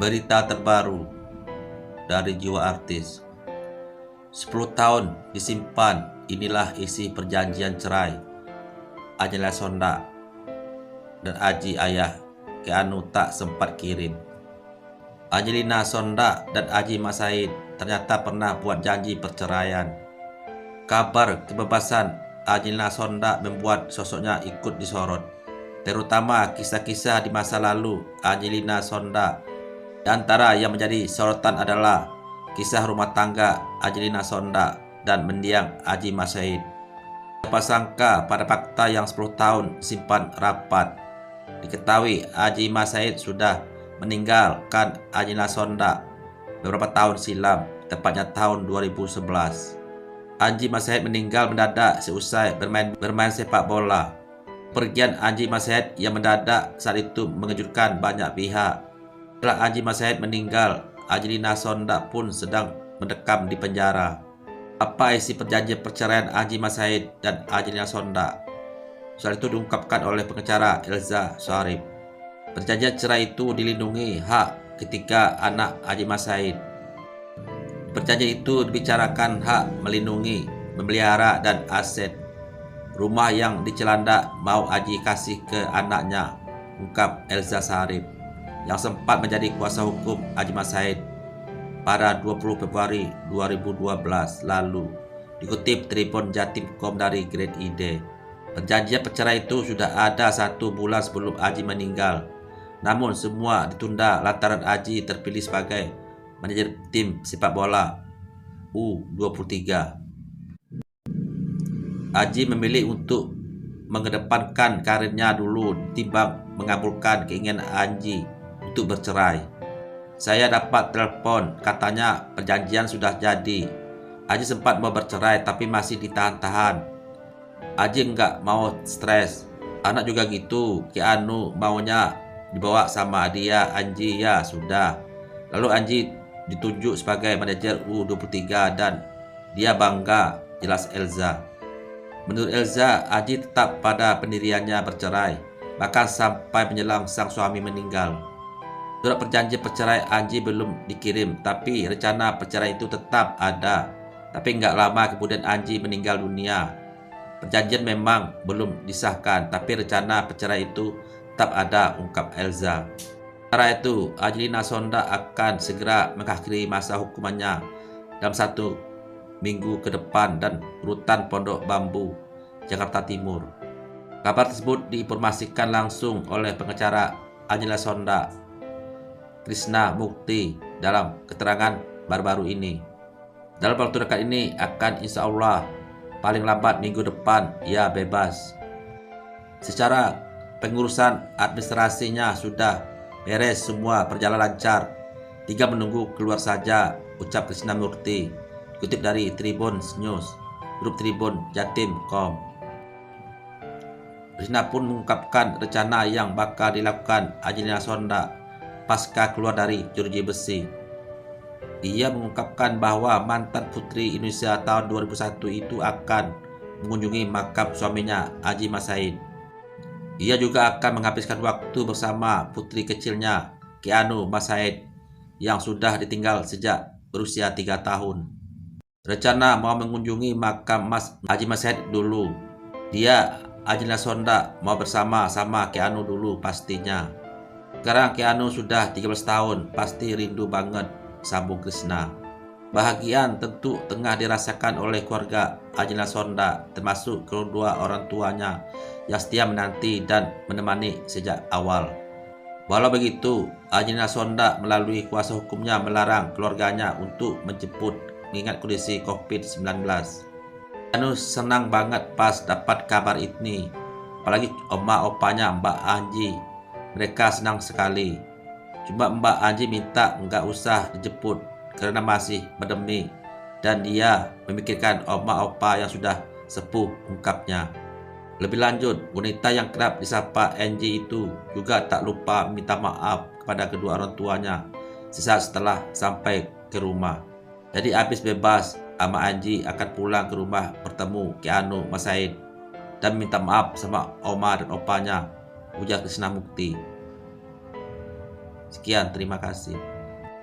Berita terbaru dari Jiwa Artis. 10 tahun disimpan, inilah isi perjanjian cerai Angelina Sonda dan Aji ayah Keanu tak sempat kirim. Angelina Sonda dan Aji Mas Said ternyata pernah buat janji perceraian. Kabar kebebasan Angelina Sonda membuat sosoknya ikut disorot, terutama kisah-kisah di masa lalu Angelina Sonda. Di antara yang menjadi sorotan adalah kisah rumah tangga Angelina Sonda dan mendiang Aji Mas Said. Siapa sangka pada fakta yang 10 tahun simpan rapat, diketahui Aji Mas Said sudah meninggalkan Angelina Sonda beberapa tahun silam, tepatnya tahun 2011. Aji Mas Said meninggal mendadak seusai bermain sepak bola. Pergian Aji Mas Said yang mendadak saat itu mengejutkan banyak pihak. Setelah Aji Mas Said meninggal, Angelina Sonda pun sedang mendekam di penjara. Apa isi perjanjian perceraian Aji Mas Said dan Angelina Sonda? Soal itu diungkapkan oleh pengacara Elza Syarif. Perjanjian cerai itu dilindungi hak ketiga anak Aji Mas Said. Perjanjian itu dibicarakan hak melindungi, memelihara dan aset rumah yang dicelanda mau Aji kasih ke anaknya, ungkap Elza Syarif yang sempat menjadi kuasa hukum Aji Mas Said pada 20 Februari 2012 lalu, dikutip Tribun Jatim.com dari Grade ID. Perjanjian perceraian itu sudah ada 1 bulan sebelum Aji meninggal, namun semua ditunda lantaran Aji terpilih sebagai manajer tim sepak bola U23. Aji memilih untuk mengedepankan karirnya dulu timbang mengabulkan keinginan Aji untuk bercerai. Saya dapat telepon, katanya perjanjian sudah jadi. Aji sempat mau bercerai tapi masih ditahan-tahan. Aji nggak mau stres. Anak juga gitu, Keanu maunya dibawa sama dia. Anji ya sudah. Lalu Anji ditunjuk sebagai manajer U23 dan dia bangga, jelas Elza. Menurut Elza, Aji tetap pada pendiriannya bercerai, bahkan sampai menjelang sang suami meninggal. Surat perjanjian perceraian Aji belum dikirim, tapi rencana perceraian itu tetap ada. Tapi nggak lama kemudian Aji meninggal dunia. Perjanjian memang belum disahkan, tapi rencana perceraian itu tetap ada, ungkap Elza. Sementara itu, Angelina Sonda akan segera mengakhiri masa hukumannya dalam 1 minggu ke depan dan rutan Pondok Bambu, Jakarta Timur. Kabar tersebut diinformasikan langsung oleh pengacara Angelina Sonda, Krishna Mukti, dalam keterangan baru-baru ini. Dalam waktu dekat ini akan insya Allah paling lambat minggu depan ia bebas. Secara pengurusan administrasinya sudah beres, semua berjalan lancar, tinggal menunggu keluar saja, ucap Krishna Mukti, dikutip dari Tribun News, grup Tribun Jatim.com. Krishna pun mengungkapkan rencana yang bakal dilakukan Angelina Sonda pasca keluar dari jeruji besi. Ia mengungkapkan bahwa mantan Putri Indonesia tahun 2001 itu akan mengunjungi makam suaminya Aji Mas Said. Ia juga akan menghabiskan waktu bersama putri kecilnya Keanu Mas Said yang sudah ditinggal sejak berusia 3 tahun. Rencana mau mengunjungi makam Aji Mas Said dulu. Dia, Angelina Sonda, mau bersama-sama Keanu dulu pastinya. Sekarang Keanu sudah 13 tahun, pasti rindu banget, sambung Krishna. Bahagian tentu tengah dirasakan oleh keluarga Angelina Sonda, termasuk kedua orang tuanya yang setia menanti dan menemani sejak awal. Walau begitu, Angelina Sonda melalui kuasa hukumnya melarang keluarganya untuk menjemput mengingat kondisi COVID-19. Keanu senang banget pas dapat kabar ini, apalagi oma opanya Mbak Anji. Mereka senang sekali. Cuma Mbak Anji minta nggak usah dijemput karena masih pandemi dan dia memikirkan oma opa yang sudah sepuh, ungkapnya. Lebih lanjut, wanita yang kerap disapa Anji itu juga tak lupa minta maaf kepada kedua orang tuanya sesaat setelah sampai ke rumah. Jadi habis bebas, Ama Anji akan pulang ke rumah bertemu Keanu Mas Said dan minta maaf sama oma dan opanya, ujar Krishna Mukti. Sekian, terima kasih.